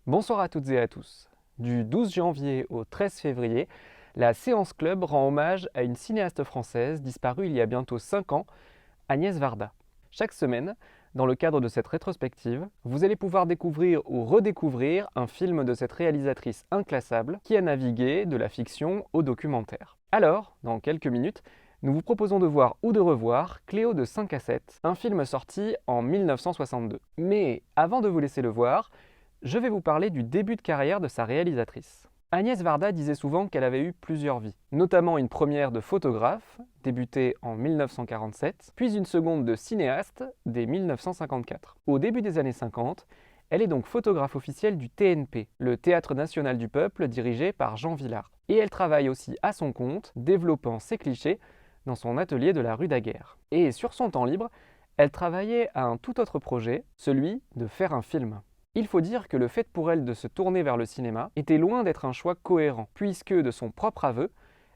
Bonsoir à toutes et à tous. Du 12 janvier au 13 février, la Séance Club rend hommage à une cinéaste française disparue il y a bientôt 5 ans, Agnès Varda. Chaque semaine, dans le cadre de cette rétrospective, vous allez pouvoir découvrir ou redécouvrir un film de cette réalisatrice inclassable qui a navigué de la fiction au documentaire. Alors, dans quelques minutes, nous vous proposons de voir ou de revoir Cléo de 5 à 7, un film sorti en 1962. Mais avant de vous laisser le voir, je vais vous parler du début de carrière de sa réalisatrice. Agnès Varda disait souvent qu'elle avait eu plusieurs vies, notamment une première de photographe, débutée en 1947, puis une seconde de cinéaste, dès 1954. Au début des années 50, elle est donc photographe officielle du TNP, le Théâtre National du Peuple dirigé par Jean Vilar. Et elle travaille aussi à son compte, développant ses clichés dans son atelier de la rue Daguerre. Et sur son temps libre, elle travaillait à un tout autre projet, celui de faire un film. Il faut dire que le fait pour elle de se tourner vers le cinéma était loin d'être un choix cohérent, puisque de son propre aveu,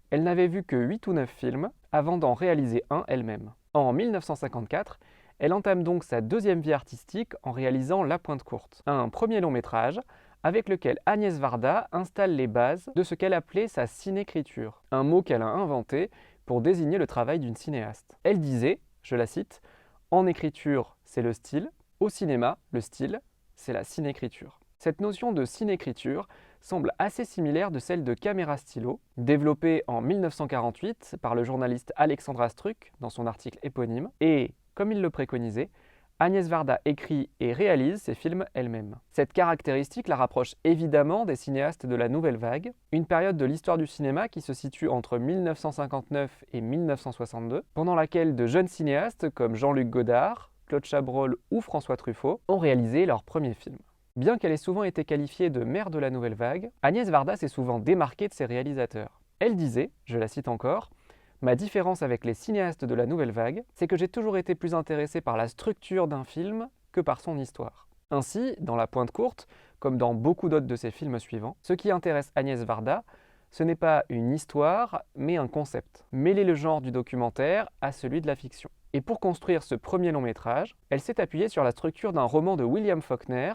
elle n'avait vu que 8 ou 9 films avant d'en réaliser un elle-même. En 1954, elle entame donc sa deuxième vie artistique en réalisant La Pointe Courte, un premier long métrage avec lequel Agnès Varda installe les bases de ce qu'elle appelait sa cinécriture, un mot qu'elle a inventé pour désigner le travail d'une cinéaste. Elle disait, je la cite, « En écriture, c'est le style, au cinéma, le style, c'est la cinécriture ». Cette notion de cinécriture semble assez similaire de celle de caméra stylo, développée en 1948 par le journaliste Alexandre Astruc dans son article éponyme, et, comme il le préconisait, Agnès Varda écrit et réalise ses films elle-même. Cette caractéristique la rapproche évidemment des cinéastes de la Nouvelle Vague, une période de l'histoire du cinéma qui se situe entre 1959 et 1962, pendant laquelle de jeunes cinéastes comme Jean-Luc Godard, Claude Chabrol ou François Truffaut ont réalisé leurs premiers films. Bien qu'elle ait souvent été qualifiée de mère de la Nouvelle Vague, Agnès Varda s'est souvent démarquée de ses réalisateurs. Elle disait, je la cite encore, « Ma différence avec les cinéastes de la Nouvelle Vague, c'est que j'ai toujours été plus intéressée par la structure d'un film que par son histoire. » Ainsi, dans La Pointe Courte, comme dans beaucoup d'autres de ses films suivants, ce qui intéresse Agnès Varda, ce n'est pas une histoire, mais un concept. Mêler le genre du documentaire à celui de la fiction. Et pour construire ce premier long métrage, elle s'est appuyée sur la structure d'un roman de William Faulkner,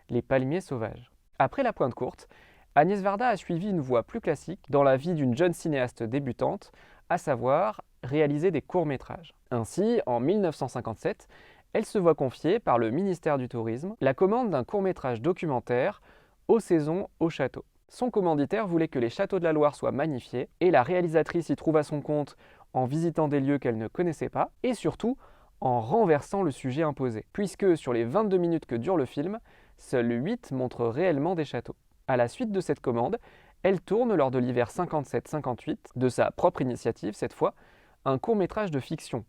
Les Palmiers sauvages. Après La Pointe Courte, Agnès Varda a suivi une voie plus classique dans la vie d'une jeune cinéaste débutante, à savoir réaliser des courts-métrages. Ainsi, en 1957, elle se voit confier par le ministère du Tourisme la commande d'un court-métrage documentaire « Aux saisons, au château ». Son commanditaire voulait que les châteaux de la Loire soient magnifiés, et la réalisatrice y trouva son compte en visitant des lieux qu'elle ne connaissait pas, et surtout en renversant le sujet imposé, puisque sur les 22 minutes que dure le film, seuls 8 montrent réellement des châteaux. À la suite de cette commande, elle tourne lors de l'hiver 57-58, de sa propre initiative cette fois, un court-métrage de fiction,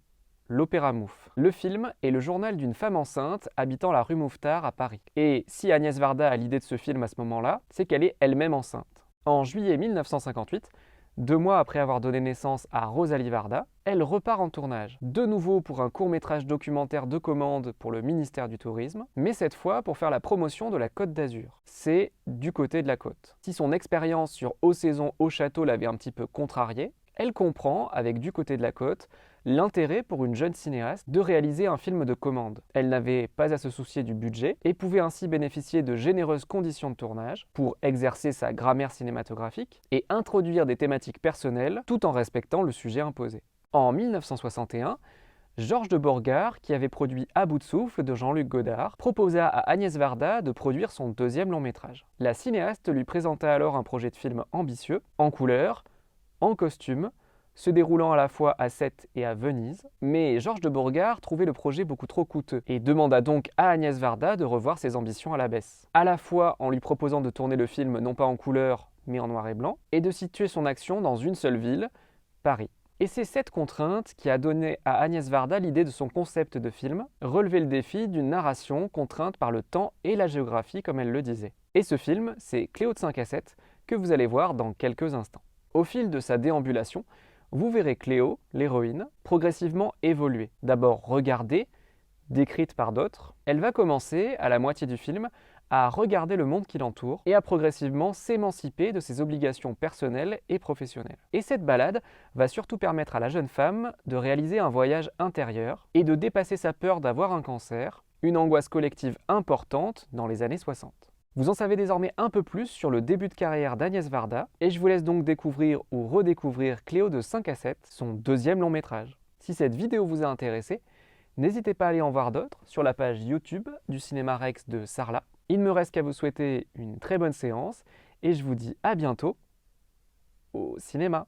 L'Opéra Mouffe. Le film est le journal d'une femme enceinte habitant la rue Mouffetard à Paris. Et si Agnès Varda a l'idée de ce film à ce moment-là, c'est qu'elle est elle-même enceinte. En juillet 1958, 2 mois après avoir donné naissance à Rosalie Varda, elle repart en tournage, de nouveau pour un court-métrage documentaire de commande pour le ministère du Tourisme, mais cette fois pour faire la promotion de la Côte d'Azur. C'est du côté de la côte. Si son expérience sur Aux saisons, au château l'avait un petit peu contrariée, elle comprend, avec Du côté de la côte, l'intérêt pour une jeune cinéaste de réaliser un film de commande. Elle n'avait pas à se soucier du budget et pouvait ainsi bénéficier de généreuses conditions de tournage pour exercer sa grammaire cinématographique et introduire des thématiques personnelles tout en respectant le sujet imposé. En 1961, Georges de Borgard, qui avait produit À bout de souffle de Jean-Luc Godard, proposa à Agnès Varda de produire son deuxième long métrage. La cinéaste lui présenta alors un projet de film ambitieux, en couleur, en costume, se déroulant à la fois à Sète et à Venise, mais Georges de Borgard trouvait le projet beaucoup trop coûteux et demanda donc à Agnès Varda de revoir ses ambitions à la baisse. À la fois en lui proposant de tourner le film non pas en couleur, mais en noir et blanc, et de situer son action dans une seule ville, Paris. Et c'est cette contrainte qui a donné à Agnès Varda l'idée de son concept de film, relever le défi d'une narration contrainte par le temps et la géographie comme elle le disait. Et ce film, c'est Cléo de 5 à 7, que vous allez voir dans quelques instants. Au fil de sa déambulation, vous verrez Cléo, l'héroïne, progressivement évoluer. D'abord regardée, décrite par d'autres, elle va commencer, à la moitié du film, à regarder le monde qui l'entoure et à progressivement s'émanciper de ses obligations personnelles et professionnelles. Et cette balade va surtout permettre à la jeune femme de réaliser un voyage intérieur et de dépasser sa peur d'avoir un cancer, une angoisse collective importante dans les années 60. Vous en savez désormais un peu plus sur le début de carrière d'Agnès Varda, et je vous laisse donc découvrir ou redécouvrir Cléo de 5 à 7, son deuxième long métrage. Si cette vidéo vous a intéressé, n'hésitez pas à aller en voir d'autres sur la page YouTube du Cinéma Rex de Sarlat. Il ne me reste qu'à vous souhaiter une très bonne séance, et je vous dis à bientôt au cinéma.